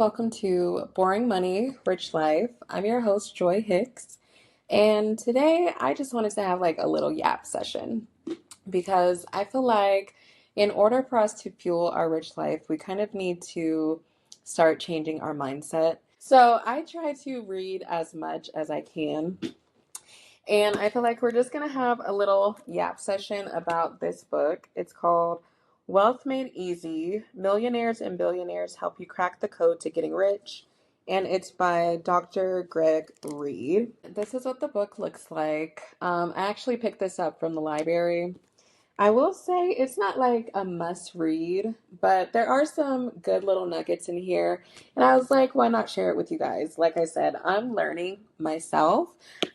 Welcome to Boring Money, Rich Life. I'm your host, Joy Hicks, and today I just wanted to have like a little yap session because I feel like in order for us to fuel our rich life, we kind of need to start changing our mindset. So I try to read as much as I can, and I feel like we're just gonna have a little yap session about this book. It's called Wealth Made Easy: Millionaires and Billionaires Help You Crack the Code to Getting Rich. And it's by Dr. Greg Reid. This is what the book looks like. I actually picked this up from the library. I will say it's not like a must read, but there are some good little nuggets in here. And I was like, why not share it with you guys? Like I said, I'm learning myself.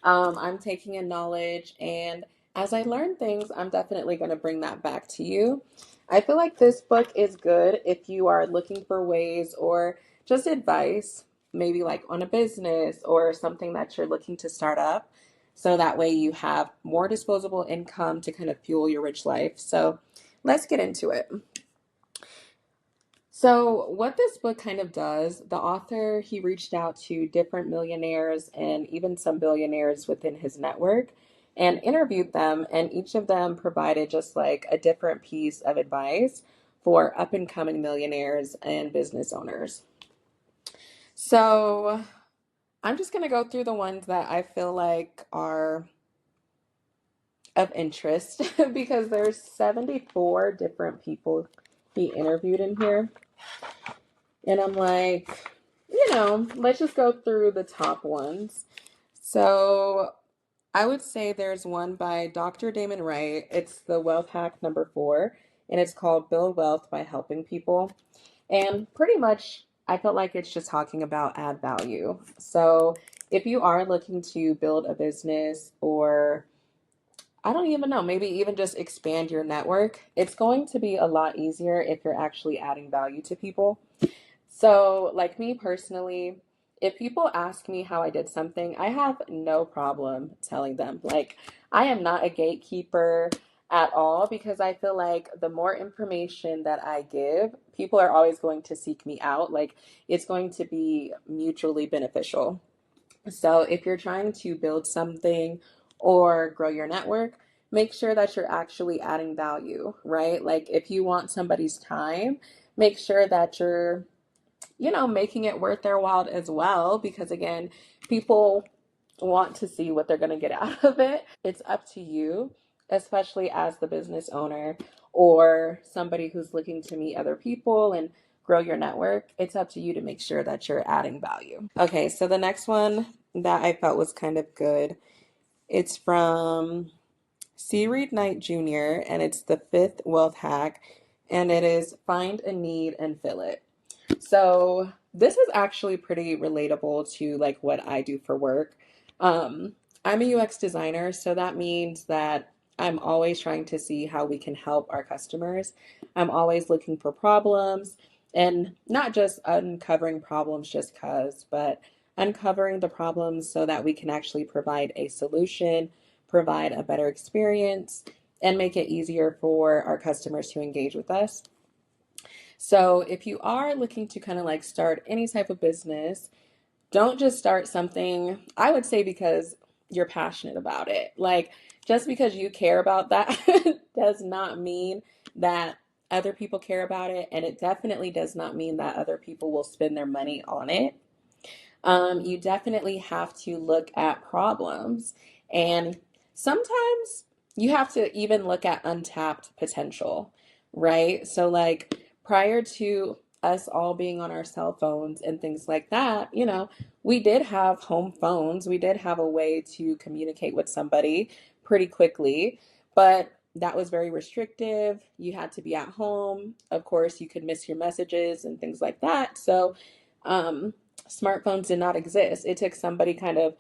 I'm taking in knowledge, and as I learn things, I'm definitely going to bring that back to you. I feel like this book is good if you are looking for ways or just advice, maybe like on a business or something that you're looking to start up. So that way you have more disposable income to kind of fuel your rich life. So let's get into it. So what this book kind of does, the author, he reached out to different millionaires and even some billionaires within his network and interviewed them, and each of them provided just like a different piece of advice for up and coming millionaires and business owners. So I'm just going to go through the ones that I feel like are of interest because there's 74 different people he interviewed in here. And I'm like, let's just go through the top ones. So I would say there's one by Dr. Damon Wright. It's the wealth hack number 4, and it's called Build Wealth by Helping People. And pretty much, I felt like it's just talking about add value. So if you are looking to build a business, or I don't even know, maybe even just expand your network, it's going to be a lot easier if you're actually adding value to people. So, like me personally, if people ask me how I did something, I have no problem telling them. Like, I am not a gatekeeper at all because I feel like the more information that I give, people are always going to seek me out. Like, it's going to be mutually beneficial. So, if you're trying to build something or grow your network, make sure that you're actually adding value, right? Like, if you want somebody's time, make sure that you're making it worth their while as well, because again, people want to see what they're going to get out of it. It's up to you, especially as the business owner or somebody who's looking to meet other people and grow your network. It's up to you to make sure that you're adding value. Okay, so the next one that I felt was kind of good, it's from Reid Knight Jr., and it's the 5th wealth hack, and it is find a need and fill it. So this is actually pretty relatable to like what I do for work. Um, I'm a UX designer, so that means that I'm always trying to see how we can help our customers. I'm always looking for problems, and not just uncovering problems just because, but uncovering the problems so that we can actually provide a solution, provide a better experience, and make it easier for our customers to engage with us. So if you are looking to kind of like start any type of business, don't just start something, I would say, because you're passionate about it. Like, just because you care about that does not mean that other people care about it. And it definitely does not mean that other people will spend their money on it. You definitely have to look at problems. And sometimes you have to even look at untapped potential, right? So, like, prior to us all being on our cell phones and things like that, we did have home phones. We did have a way to communicate with somebody pretty quickly, but that was very restrictive. You had to be at home. Of course, you could miss your messages and things like that. So, smartphones did not exist. It took somebody kind of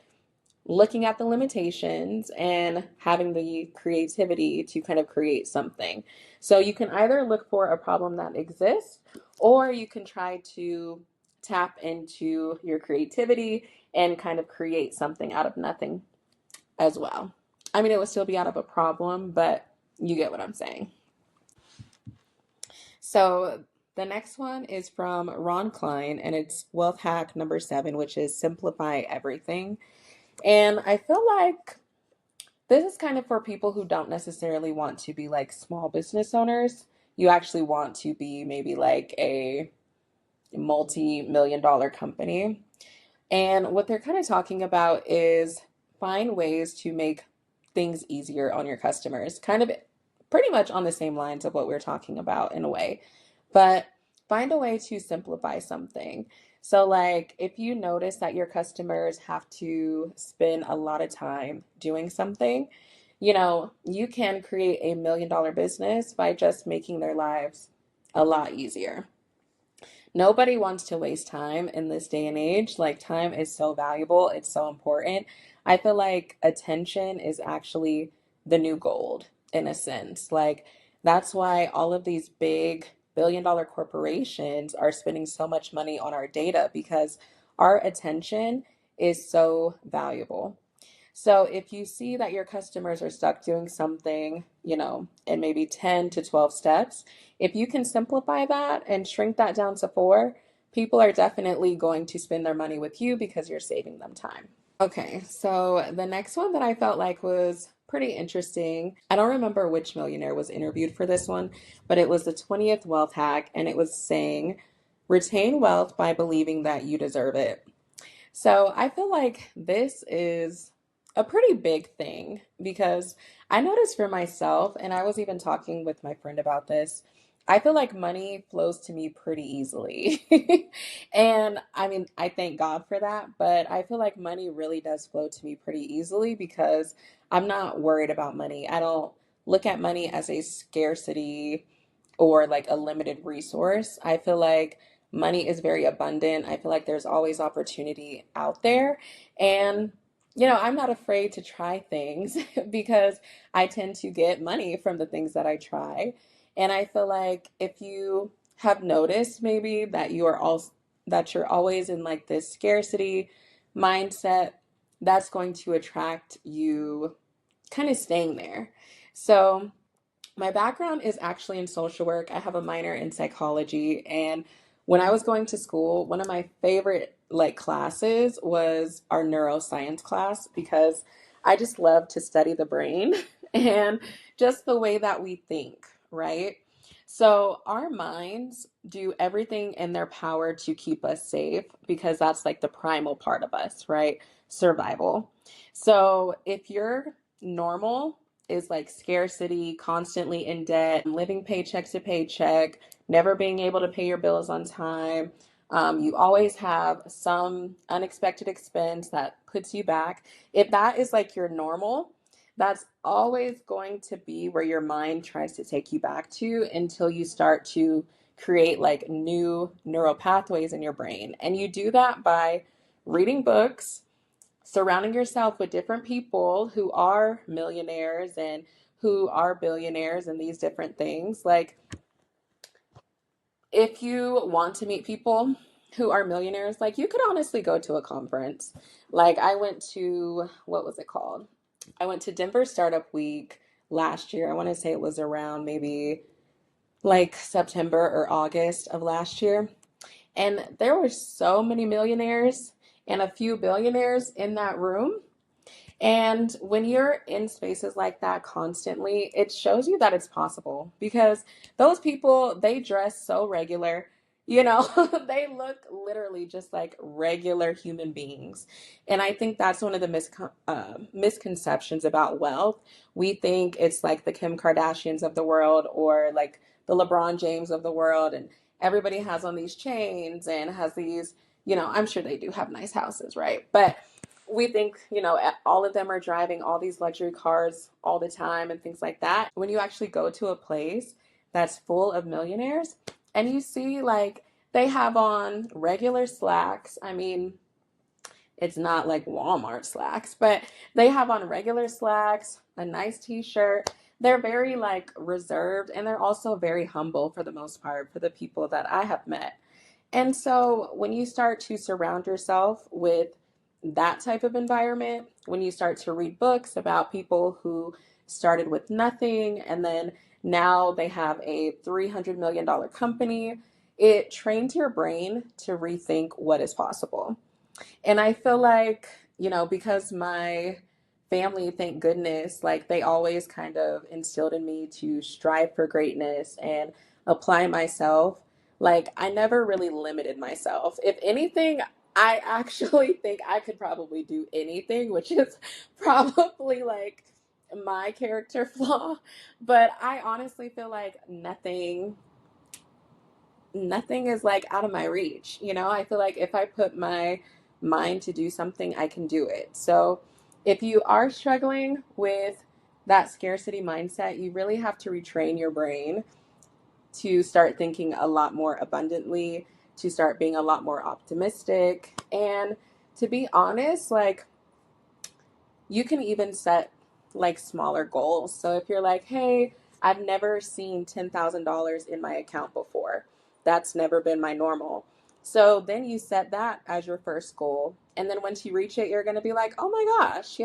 looking at the limitations and having the creativity to kind of create something. So you can either look for a problem that exists, or you can try to tap into your creativity and kind of create something out of nothing as well. I mean, it would still be out of a problem, but you get what I'm saying. So The next one is from Ron Klein, and it's wealth hack number 7, which is simplify everything. And I feel like this is kind of for people who don't necessarily want to be like small business owners. You actually want to be maybe like a multi-million dollar company. And what they're kind of talking about is find ways to make things easier on your customers. Kind of pretty much on the same lines of what we're talking about in a way, but find a way to simplify something. So, like, if you notice that your customers have to spend a lot of time doing something, you can create a $1 million business by just making their lives a lot easier. Nobody wants to waste time in this day and age. Like, time is so valuable, it's so important. I feel like attention is actually the new gold in a sense. Like, that's why all of these big $1 billion corporations are spending so much money on our data because our attention is so valuable. So if you see that your customers are stuck doing something, in maybe 10 to 12 steps, if you can simplify that and shrink that down to 4, people are definitely going to spend their money with you because you're saving them time. Okay, so the next one that I felt like was pretty interesting. I don't remember which millionaire was interviewed for this one, but it was the 20th wealth hack, and it was saying, retain wealth by believing that you deserve it. So I feel like this is a pretty big thing because I noticed for myself, and I was even talking with my friend about this. I feel like money flows to me pretty easily. And I mean, I thank God for that, but I feel like money really does flow to me pretty easily because I'm not worried about money. I don't look at money as a scarcity or like a limited resource. I feel like money is very abundant. I feel like there's always opportunity out there. And, I'm not afraid to try things because I tend to get money from the things that I try. And I feel like if you have noticed maybe that you're always in like this scarcity mindset, that's going to attract you kind of staying there. So, my background is actually in social work. I have a minor in psychology, and when I was going to school, one of my favorite like classes was our neuroscience class because I just love to study the brain and just the way that we think, right? So our minds do everything in their power to keep us safe because that's like the primal part of us, right? Survival. So if you're normal is like scarcity, constantly in debt, living paycheck to paycheck, never being able to pay your bills on time. You always have some unexpected expense that puts you back. If that is like your normal, that's always going to be where your mind tries to take you back to until you start to create like new neural pathways in your brain. And you do that by reading books, surrounding yourself with different people who are millionaires and who are billionaires and these different things. Like, if you want to meet people who are millionaires, like, you could honestly go to a conference. Like, I went to, what was it called? I went to Denver Startup Week last year. I want to say it was around maybe like September or August of last year. And there were so many millionaires and a few billionaires in that room. And when you're in spaces like that constantly, it shows you that it's possible because those people, they dress so regular. They look literally just like regular human beings. And I think that's one of the misconceptions about wealth. We think it's like the Kim Kardashians of the world or like the LeBron James of the world. And everybody has on these chains and has these, I'm sure they do have nice houses, right? But we think, all of them are driving all these luxury cars all the time and things like that. When you actually go to a place that's full of millionaires and you see like they have on regular slacks. I mean, it's not like Walmart slacks, but they have on regular slacks, a nice t-shirt. They're very like reserved and they're also very humble for the most part for the people that I have met. And so when you start to surround yourself with that type of environment, when you start to read books about people who started with nothing and then now they have a $300 million company, it trains your brain to rethink what is possible. And I feel like, because my family, thank goodness, like they always kind of instilled in me to strive for greatness and apply myself. Like I never really limited myself. If anything, I actually think I could probably do anything, which is probably like my character flaw. But I honestly feel like nothing is like out of my reach. I feel like if I put my mind to do something, I can do it. So if you are struggling with that scarcity mindset, you really have to retrain your brain to start thinking a lot more abundantly, to start being a lot more optimistic. And to be honest, like you can even set like smaller goals. So if you're like, hey, I've never seen $10,000 in my account before, that's never been my normal. So then you set that as your first goal. And then once you reach it, you're going to be like, oh my gosh,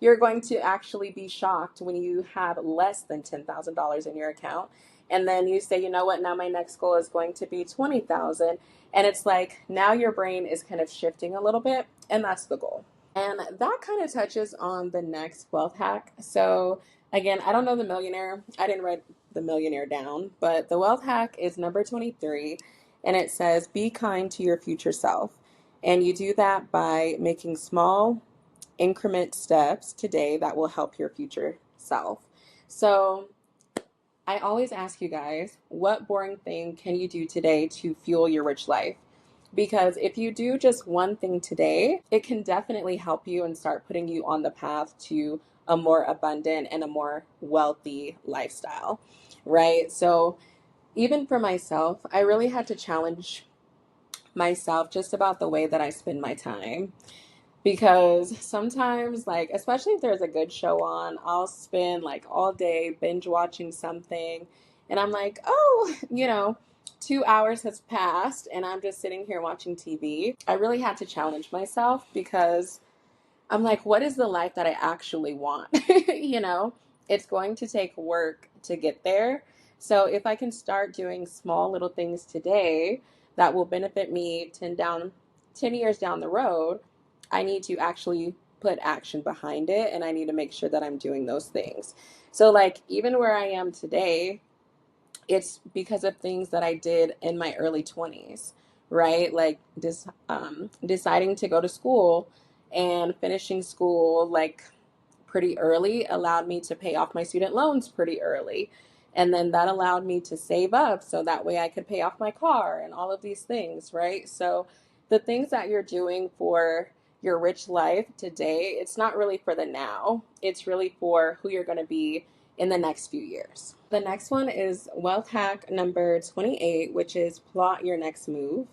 you're going to actually be shocked when you have less than $10,000 in your account. And then you say, you know what, now my next goal is going to be 20,000. And it's like now your brain is kind of shifting a little bit, and that's the goal. And that kind of touches on the next wealth hack. So, again, I don't know the millionaire. I didn't write the millionaire down, but the wealth hack is number 23. And it says, be kind to your future self. And you do that by making small increment steps today that will help your future self. So, I always ask you guys, what boring thing can you do today to fuel your rich life? Because if you do just one thing today, it can definitely help you and start putting you on the path to a more abundant and a more wealthy lifestyle, right? So, even for myself, I really had to challenge myself just about the way that I spend my time. Because sometimes, like, especially if there's a good show on, I'll spend like all day binge watching something. And I'm like, oh, 2 hours has passed and I'm just sitting here watching TV. I really had to challenge myself because I'm like, what is the life that I actually want? you know, it's going to take work to get there. So if I can start doing small little things today that will benefit me 10 years down the road, I need to actually put action behind it and I need to make sure that I'm doing those things. So like even where I am today, it's because of things that I did in my early 20s, right? Like deciding to go to school and finishing school like pretty early allowed me to pay off my student loans pretty early. And then that allowed me to save up so that way I could pay off my car and all of these things, right? So the things that you're doing for your rich life today, it's not really for the now. It's really for who you're going to be in the next few years. The next one is wealth hack number 28, which is plot your next move.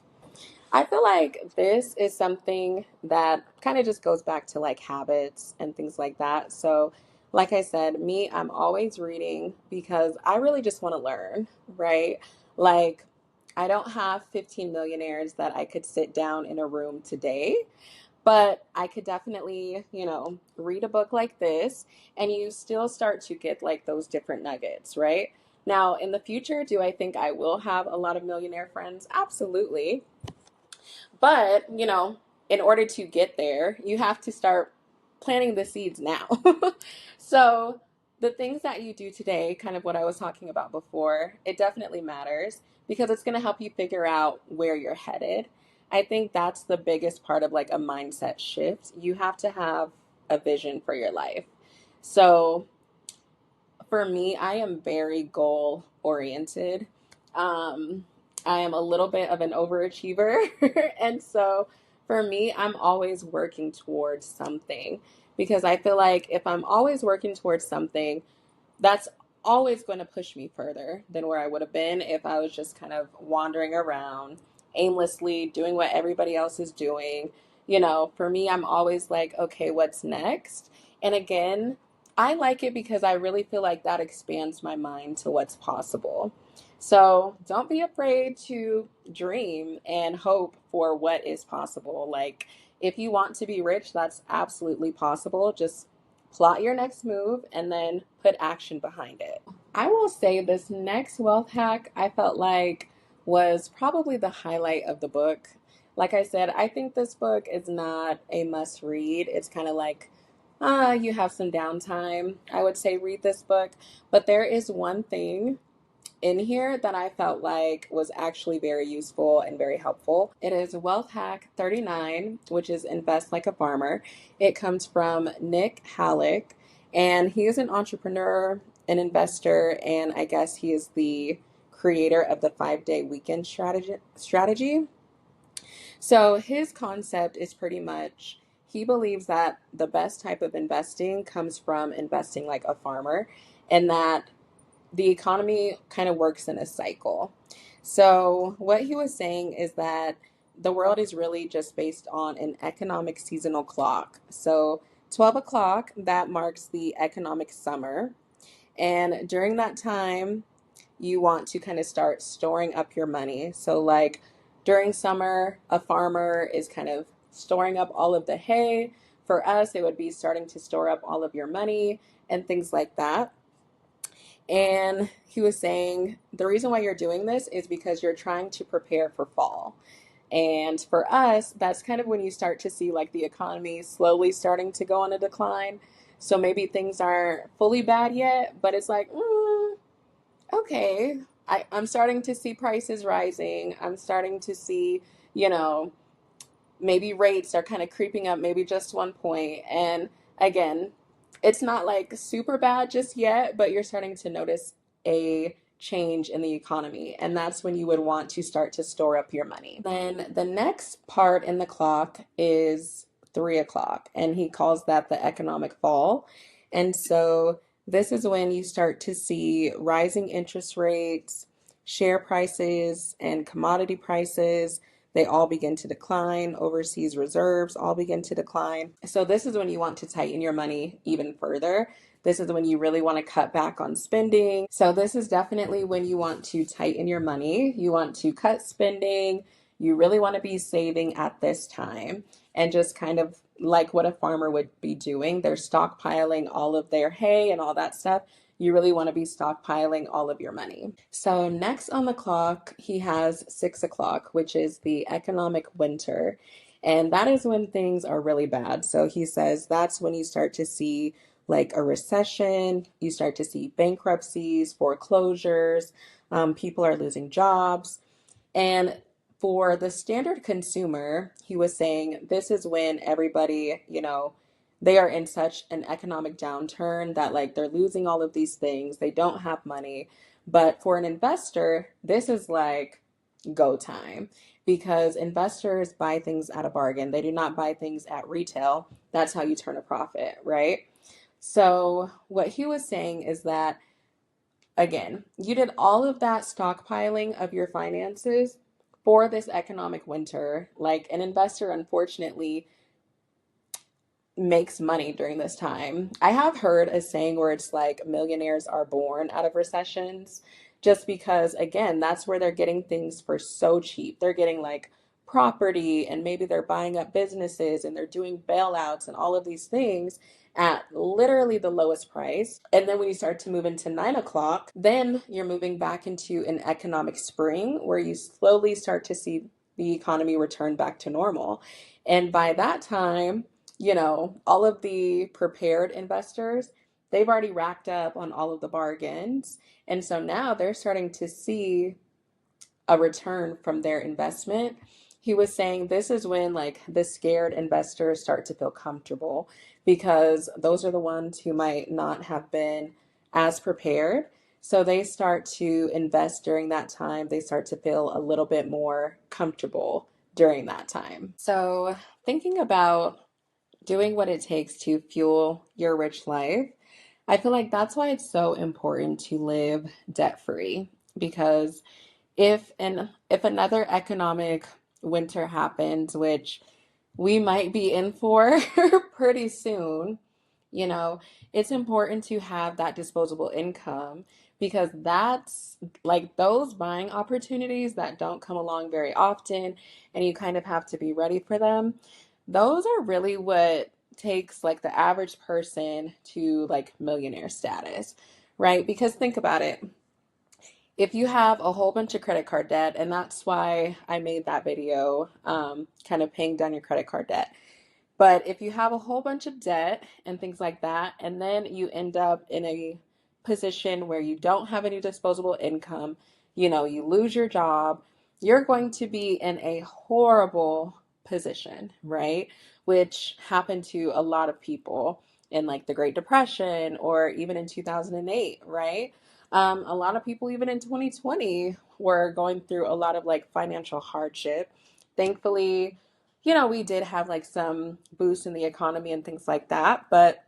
I feel like this is something that kind of just goes back to like habits and things like that. So, like I said, me, I'm always reading because I really just want to learn, right? Like, I don't have 15 millionaires that I could sit down in a room today, but I could definitely, read a book like this and you still start to get like those different nuggets, right? Now, in the future, do I think I will have a lot of millionaire friends? Absolutely. But, in order to get there, you have to start planting the seeds now. So, the things that you do today, kind of what I was talking about before, it definitely matters because it's going to help you figure out where you're headed. I think that's the biggest part of like a mindset shift. You have to have a vision for your life. So, for me, I am very goal oriented. Um, I am a little bit of an overachiever. And so for me, I'm always working towards something because I feel like if I'm always working towards something, that's always going to push me further than where I would have been if I was just kind of wandering around aimlessly, doing what everybody else is doing. For me, I'm always like, okay, what's next? And again, I like it because I really feel like that expands my mind to what's possible. So don't be afraid to dream and hope for what is possible. Like, if you want to be rich, that's absolutely possible. Just plot your next move and then put action behind it. I will say this next wealth hack, I felt like was probably the highlight of the book. Like I said, I think this book is not a must read. It's kind of like, you have some downtime. I would say read this book. But there is one thing in here that I felt like was actually very useful and very helpful. It is Wealth Hack 39, which is Invest Like a Farmer. It comes from Nick Halleck, and he is an entrepreneur, an investor, and I guess he is the creator of the 5-day weekend strategy. So his concept is pretty much he believes that the best type of investing comes from investing like a farmer, and that the economy kind of works in a cycle. So, what he was saying is that the world is really just based on an economic seasonal clock. So, 12 o'clock, that marks the economic summer. And during that time, you want to kind of start storing up your money. So, like during summer, a farmer is kind of storing up all of the hay. For us, it would be starting to store up all of your money and things like that. And he was saying the reason why you're doing this is because you're trying to prepare for fall. And for us, that's kind of when you start to see like the economy slowly starting to go on a decline. So maybe things aren't fully bad yet, but it's like, okay, I'm starting to see prices rising. I'm starting to see, you know, maybe rates are kind of creeping up, maybe just 1 point. And again, it's not like super bad just yet, but you're starting to notice a change in the economy. And that's when you would want to start to store up your money. Then the next part in the clock is 3 o'clock, and he calls that the economic fall. And so this is when you start to see rising interest rates, share prices, and commodity prices, they all begin to decline. Overseas reserves all begin to decline. So, this is when you want to tighten your money even further. This is when you really want to cut back on spending. So, this is definitely when you want to tighten your money. You want to cut spending. You really want to be saving at this time and just kind of like what a farmer would be doing. They're stockpiling all of their hay and all that stuff. You really want to be stockpiling all of your money. So, next on the clock, he has 6 o'clock, which is the economic winter. And that is when things are really bad. So, he says that's when you start to see like a recession, you start to see bankruptcies, foreclosures, people are losing jobs. And for the standard consumer, he was saying this is when everybody, they are in such an economic downturn that like they're losing all of these things. They don't have money. But for an investor, this is like go time because investors buy things at a bargain. They do not buy things at retail. That's how you turn a profit, right? So, what he was saying is that again, you did all of that stockpiling of your finances for this economic winter. Like an investor, unfortunately, makes money during this time. I have heard a saying where it's like millionaires are born out of recessions, just because, again, that's where they're getting things for so cheap. They're getting like property and maybe they're buying up businesses and they're doing bailouts and all of these things at literally the lowest price. And then when you start to move into 9 o'clock, then you're moving back into an economic spring where you slowly start to see the economy return back to normal. And by that time, all of the prepared investors, they've already racked up on all of the bargains. And so now they're starting to see a return from their investment. He was saying this is when like the scared investors start to feel comfortable because those are the ones who might not have been as prepared. So they start to invest during that time. They start to feel a little bit more comfortable during that time. So thinking about doing what it takes to fuel your rich life, I feel like that's why it's so important to live debt free because if another economic winter happens, which we might be in for pretty soon, you know, it's important to have that disposable income because that's like those buying opportunities that don't come along very often and you kind of have to be ready for them. Those are really what takes like the average person to like millionaire status, right? Because think about it. if you have a whole bunch of credit card debt, and that's why I made that video, kind of paying down your credit card debt. But if you have a whole bunch of debt and things like that, and then you end up in a position where you don't have any disposable income, you lose your job, you're going to be in a horrible position, right? Which happened to a lot of people in like the Great Depression or even in 2008, right? A lot of people, even in 2020, were going through a lot of like financial hardship. Thankfully, we did have like some boost in the economy and things like that, but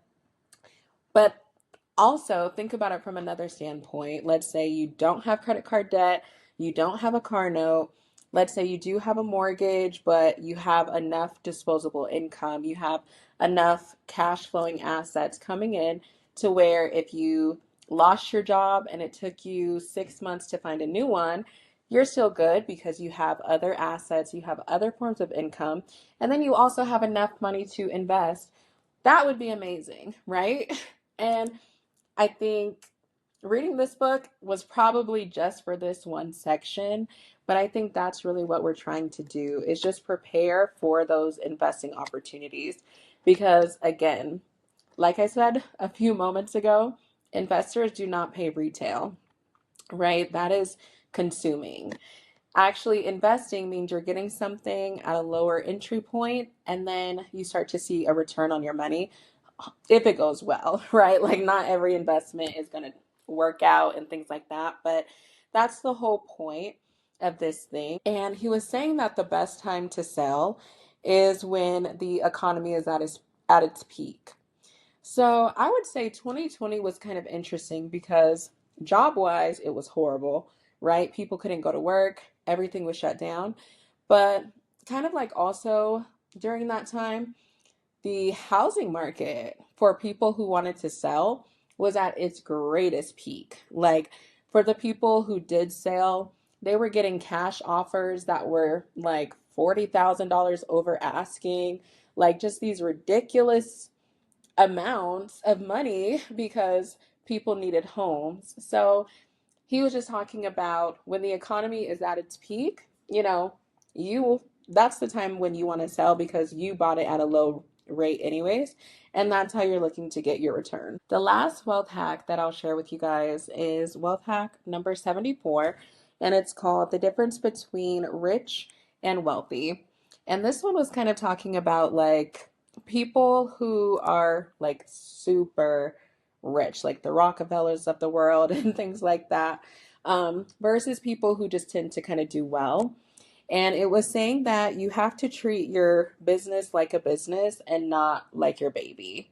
also think about it from another standpoint. Let's say you don't have credit card debt, you don't have a car note. Let's say you do have a mortgage, but you have enough disposable income, you have enough cash flowing assets coming in to where if you lost your job and it took you 6 months to find a new one, you're still good because you have other assets, you have other forms of income, and then you also have enough money to invest. That would be amazing, right? And I think reading this book was probably just for this one section, but I think that's really what we're trying to do is just prepare for those investing opportunities. Because again, like I said a few moments ago, investors do not pay retail, right? That is consuming. Actually, investing means you're getting something at a lower entry point, and then you start to see a return on your money if it goes well, right? Like, not every investment is going to work out and things like that, but that's the whole point of this thing. And he was saying that the best time to sell is when the economy is at its peak. So I would say 2020 was kind of interesting because job wise, it was horrible, right? People couldn't go to work, everything was shut down. But kind of like also during that time, the housing market for people who wanted to sell was at its greatest peak. Like for the people who did sell, they were getting cash offers that were like $40,000 over asking, like just these ridiculous amounts of money because people needed homes. So he was just talking about when the economy is at its peak, you that's the time when you want to sell because you bought it at a low rate anyways, and that's how you're looking to get your return. The last wealth hack that I'll share with you guys is wealth hack number 74, and it's called The Difference Between Rich and Wealthy. And this one was kind of talking about like people who are like super rich, like the Rockefellers of the world and things like that, versus people who just tend to kind of do well. And it was saying that you have to treat your business like a business and not like your baby.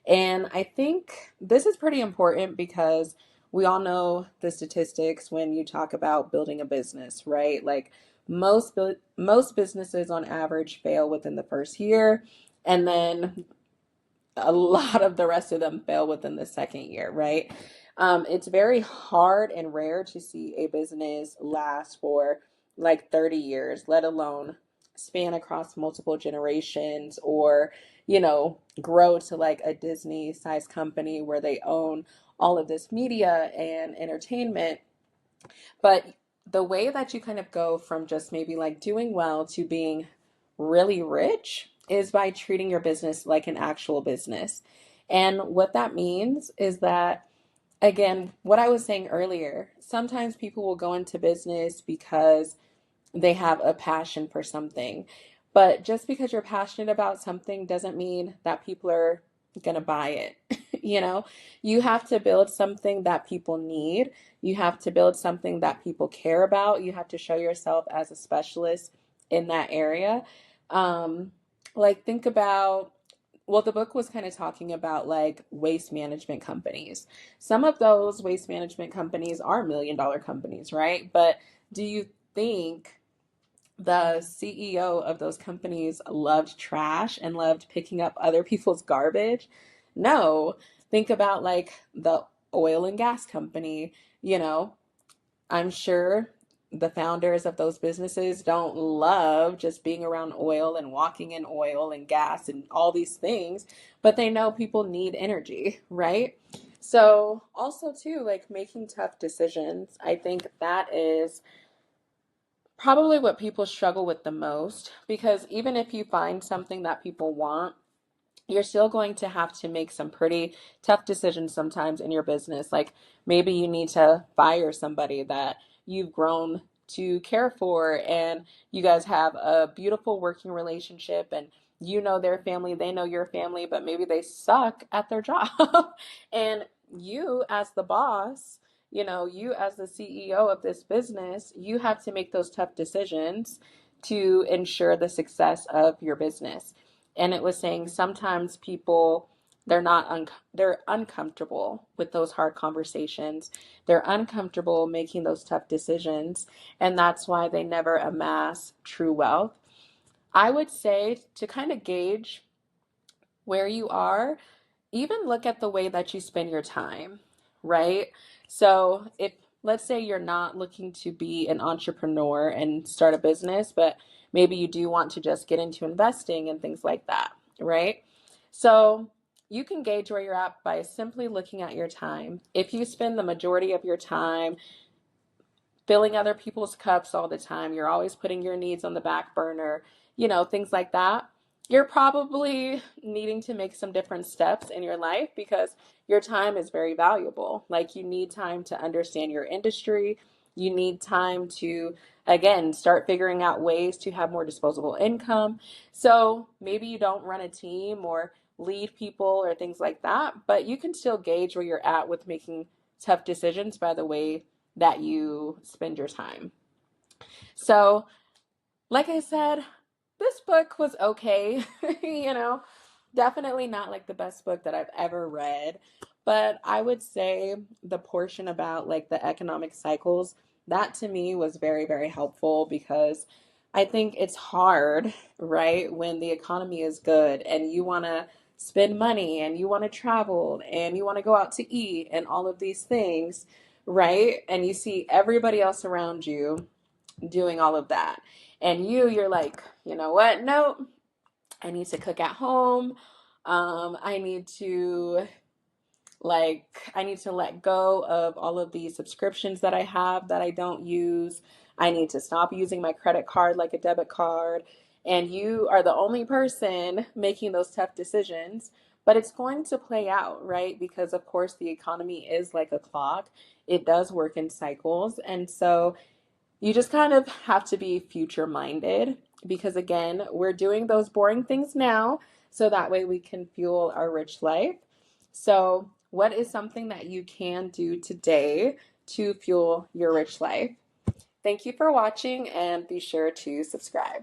And I think this is pretty important because we all know the statistics when you talk about building a business, right? Like most businesses on average fail within the first year, and then a lot of the rest of them fail within the second year, right? It's very hard and rare to see a business last for like 30 years, let alone span across multiple generations or, grow to like a Disney sized company where they own all of this media and entertainment. But the way that you kind of go from just maybe like doing well to being really rich is by treating your business like an actual business. And what that means is that, again, what I was saying earlier, sometimes people will go into business because they have a passion for something. But just because you're passionate about something doesn't mean that people are going to buy it. You know, you have to build something that people need. You have to build something that people care about. You have to show yourself as a specialist in that area. Um, like, think about, well, the book was kind of talking about like waste management companies. Some of those waste management companies are $1 million companies, right? But do you think the CEO of those companies loved trash and loved picking up other people's garbage? No. Think about like the oil and gas company, you know, I'm sure the founders of those businesses don't love just being around oil and walking in oil and gas and all these things, but they know people need energy, right? So also too, like making tough decisions, I think that is probably what people struggle with the most because even if you find something that people want, you're still going to have to make some pretty tough decisions sometimes in your business. Like maybe you need to fire somebody that you've grown to care for, and you guys have a beautiful working relationship, and you know their family, they know your family, but maybe they suck at their job. And you, as the boss, you as the CEO of this business, you have to make those tough decisions to ensure the success of your business. And it was saying sometimes people, they're uncomfortable with those hard conversations. They're uncomfortable making those tough decisions, and that's why they never amass true wealth. I would say to kind of gauge where you are, even look at the way that you spend your time, right? So if, let's say you're not looking to be an entrepreneur and start a business, but maybe you do want to just get into investing and things like that, right? So you can gauge where you're at by simply looking at your time. If you spend the majority of your time filling other people's cups all the time, you're always putting your needs on the back burner, things like that, you're probably needing to make some different steps in your life because your time is very valuable. Like you need time to understand your industry. You need time to, again, start figuring out ways to have more disposable income. So maybe you don't run a team or lead people or things like that, but you can still gauge where you're at with making tough decisions by the way that you spend your time. So, like I said, this book was okay, you know, definitely not like the best book that I've ever read, but I would say the portion about like the economic cycles, that to me was very, very helpful because I think it's hard, right, when the economy is good and you want to spend money and you want to travel and you want to go out to eat and all of these things, right? And you see everybody else around you doing all of that. And you're like, you know what? No, I need to cook at home. I need to I need to let go of all of these subscriptions that I have that I don't use. I need to stop using my credit card like a debit card. And you are the only person making those tough decisions, but it's going to play out, right? Because of course the economy is like a clock. It does work in cycles. And so you just kind of have to be future minded because, again, we're doing those boring things now so that way we can fuel our rich life. So, what is something that you can do today to fuel your rich life? Thank you for watching and be sure to subscribe.